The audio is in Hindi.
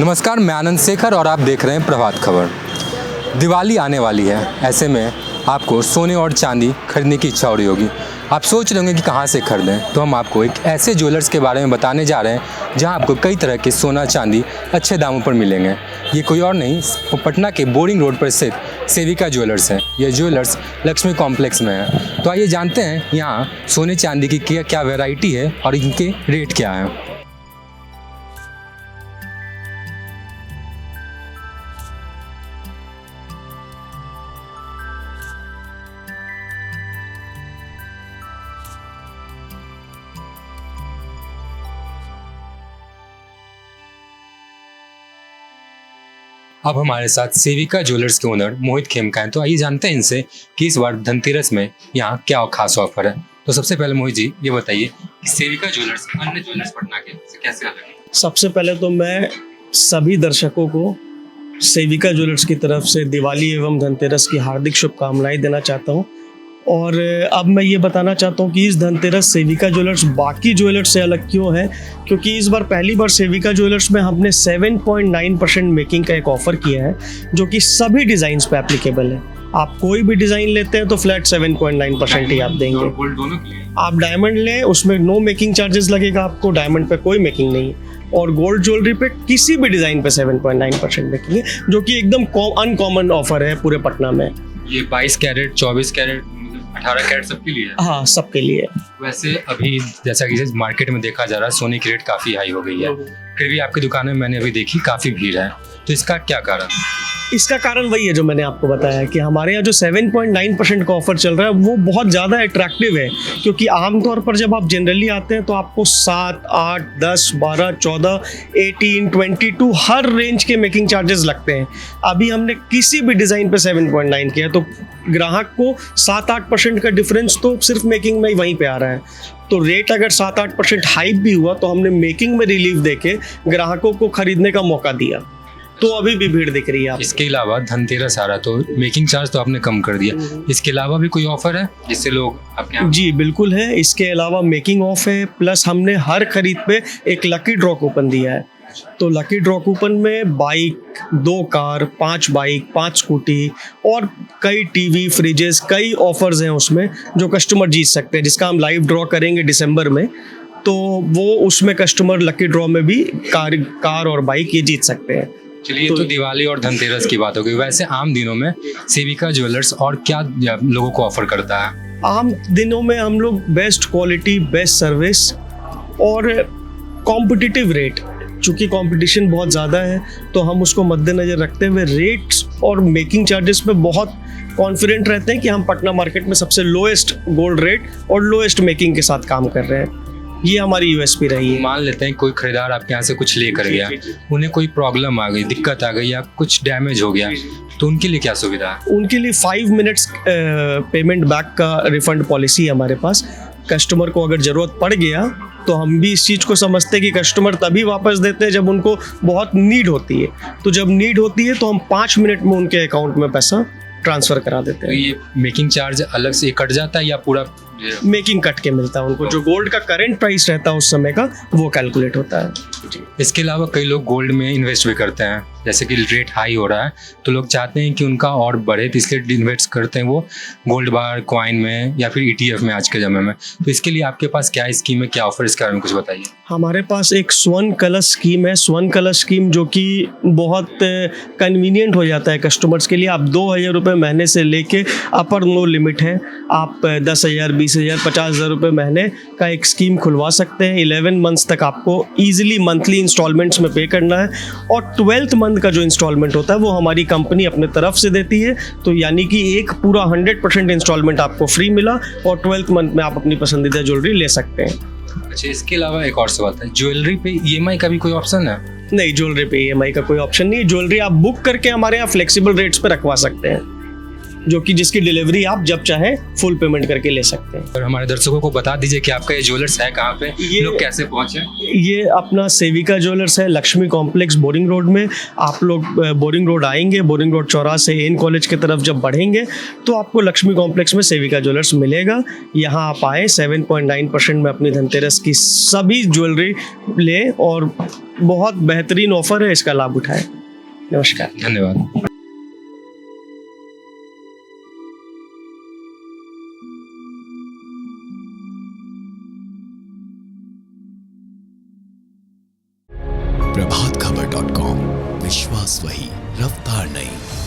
नमस्कार, मैं आनंद शेखर और आप देख रहे हैं प्रभात खबर। दिवाली आने वाली है, ऐसे में आपको सोने और चांदी खरीदने की इच्छा हो रही होगी। आप सोच रहे होंगे कि कहाँ से खरीदें, तो हम आपको एक ऐसे ज्वेलर्स के बारे में बताने जा रहे हैं जहाँ आपको कई तरह के सोना चांदी अच्छे दामों पर मिलेंगे। ये कोई और नहीं, पटना के बोरिंग रोड पर स्थित सेविका ज्वेलर्स है। यह ज्वेलर्स लक्ष्मी कॉम्प्लेक्स में है। तो आइए जानते हैं यहाँ सोने चांदी की क्या वैरायटी है और इनके रेट क्या हैं। अब हमारे साथ सेविका ज्वेलर्स के ओनर मोहित खेमका हैं। तो आइए जानते हैं इनसे कि इस बार धनतेरस में यहाँ क्या खास ऑफर है। तो सबसे पहले मोहित जी ये बताइए कि सेविका ज्वेलर्स अन्य ज्वेलर्स पटना के से कैसे अलग है। सबसे पहले तो मैं सभी दर्शकों को सेविका ज्वेलर्स की तरफ से दिवाली एवं धनतेरस की हार्दिक शुभकामनाएं देना चाहता हूं। और अब मैं ये बताना चाहता हूं कि इस धनतेरस सेविका ज्वेलर्स बाकी ज्वेलर्स से अलग क्यों है, क्योंकि इस बार पहली बार सेविका ज्वेलर्स में हमने 7.9% मेकिंग का एक ऑफ़र किया है, जो कि सभी डिज़ाइंस पे एप्लीकेबल है। आप कोई भी डिज़ाइन लेते हैं तो फ्लैट 7.9% ही आप देंगे। गोल्ड दोनों के लिए आप डायमंड लें, उसमें नो मेकिंग चार्जेस लगेगा आपको, डायमंड पे कोई मेकिंग नहीं है। और गोल्ड ज्वेलरी पे किसी भी डिज़ाइन पे 7.9% मेकिंग है, जो कि एकदम अनकॉमन ऑफर है पूरे पटना में। ये 22 कैरेट, 24 कैरेट, 18 कैरेट सबके लिए है। हाँ, सबके लिए। वैसे अभी जैसा कि मार्केट में देखा जा रहा है, सोने की रेट काफ़ी हाई हो गई है, फिर भी आपकी दुकान में मैंने अभी देखी काफ़ी भीड़ है। तो इसका क्या कारण? इसका कारण वही है जो मैंने आपको बताया कि हमारे यहाँ जो 7.9% का ऑफर चल रहा है वो बहुत ज़्यादा अट्रैक्टिव है, क्योंकि आमतौर पर जब आप जनरली आते हैं तो आपको 7, 8, 10, 12, 14, 18, 22 हर रेंज के मेकिंग चार्जेस लगते हैं। अभी हमने किसी भी डिज़ाइन पे 7.9 किया तो ग्राहक को 7-8% का डिफरेंस तो सिर्फ मेकिंग में ही वहीं पे आ रहा है। तो रेट अगर 7-8% हाइक भी हुआ तो हमने मेकिंग में रिलीफ देके ग्राहकों को खरीदने का मौका दिया, तो अभी भी भीड़ दिख रही है। इसके अलावा धनतेरस आ रहा तो मेकिंग चार्ज तो आपने कम कर दिया, इसके अलावा भी कोई ऑफर है जिससे लोग आपके यहाँ? जी बिल्कुल है, इसके अलावा मेकिंग ऑफ है, प्लस हमने हर खरीद पे एक लकी ड्रॉ कूपन दिया है। तो लकी ड्रॉ कूपन में बाइक, 2 कार, 5 बाइक, 5 स्कूटी और कई टीवी, फ्रिजेस, कई ऑफर्स हैं उसमें जो कस्टमर जीत सकते हैं, जिसका हम लाइव ड्रॉ करेंगे दिसंबर में। तो वो उसमें कस्टमर लकी ड्रॉ में भी कार और बाइक ये जीत सकते हैं। चलिए, तो दिवाली और धनतेरस की बात हो गई। वैसे आम दिनों में सेविका ज्वेलर्स और क्या लोगों को ऑफर करता है? आम दिनों में हम लोग बेस्ट क्वालिटी, बेस्ट सर्विस और कॉम्पिटिटिव रेट, चूँकि कंपटीशन बहुत ज़्यादा है तो हम उसको मद्देनज़र रखते हुए रेट्स और मेकिंग चार्जेस पे बहुत कॉन्फिडेंट रहते हैं कि हम पटना मार्केट में सबसे लोएस्ट गोल्ड रेट और लोएस्ट मेकिंग के साथ काम कर रहे हैं। ये हमारी यूएसपी रही है। मान लेते हैं कोई खरीदार आपके यहाँ से कुछ लेकर गया, उन्हें कोई प्रॉब्लम आ गई, दिक्कत आ गई या कुछ डैमेज हो गया, तो उनके लिए क्या सुविधा है? उनके लिए 5 मिनट्स पेमेंट बैक का रिफंड पॉलिसी है हमारे पास। कस्टमर को अगर ज़रूरत पड़ गया तो हम भी इस चीज़ को समझते हैं कि कस्टमर तभी वापस देते हैं जब उनको बहुत नीड होती है। तो जब नीड होती है तो हम 5 मिनट में उनके अकाउंट में पैसा ट्रांसफ़र करा देते हैं। तो ये मेकिंग चार्ज अलग से कट जाता है या पूरा मेकिंग कट के मिलता है उनको? जो गोल्ड का करंट प्राइस रहता है उस समय का वो कैलकुलेट होता है। इसके अलावा कई लोग गोल्ड में इन्वेस्ट भी करते हैं, जैसे कि रेट हाई हो रहा है तो लोग चाहते हैं कि उनका और बढ़े, तो इसलिए इन्वेस्ट करते हैं वो गोल्ड बार, कॉइन में या फिर ETF में आज के समय में। तो इसके लिए आपके पास क्या स्कीम है, क्या ऑफर, इसके बारे में कुछ बताइए। हमारे पास एक स्वर्ण कलश स्कीम है। स्वर्ण कलश स्कीम जो कि बहुत कन्वीनियंट हो जाता है कस्टमर्स के लिए। आप 2,000 रुपये महीने से लेके अपर नो लिमिट है, आप 10,000, 20,000, 50,000 रुपये महीने का एक स्कीम खुलवा सकते हैं। 11 मंथ्स तक आपको ईजिली मंथली इंस्टॉलमेंट्स में पे करना है और 12th मंथ का जो इंस्टॉलमेंट होता है वो हमारी कंपनी अपने तरफ से देती है। तो यानी कि एक पूरा 100% इंस्टॉलमेंट आपको फ्री मिला और 12th मंथ में आप अपनी पसंदीदा ज्वेलरी ले सकते हैं। अच्छा, इसके अलावा एक और सवाल है, ज्वेलरी पे EMI का भी कोई ऑप्शन है? नहीं, ज्वेलरी पे EMI का कोई ऑप्शन नहीं है। ज्वेलरी आप बुक करके हमारे यहाँ फ्लेक्सिबल रेट्स पे रखवा सकते हैं, जो कि जिसकी डिलीवरी आप जब चाहे फुल पेमेंट करके ले सकते हैं। और हमारे दर्शकों को बता दीजिए कि आपका ये ज्वेलर्स है कहाँ पे, लोग कैसे पहुँचे? ये अपना सेविका ज्वेलर्स है लक्ष्मी कॉम्प्लेक्स बोरिंग रोड में। आप लोग बोरिंग रोड आएंगे, बोरिंग रोड चौराहे से एन कॉलेज की तरफ जब बढ़ेंगे तो आपको लक्ष्मी कॉम्प्लेक्स में सेविका ज्वेलर्स मिलेगा। यहाँ आप आए, 7.9% में अपनी धनतेरस की सभी ज्वेलरी लें और बहुत बेहतरीन ऑफर है, इसका लाभ उठाएं। नमस्कार। धन्यवाद। प्रभातखबर.com, विश्वास वही, रफ्तार नहीं।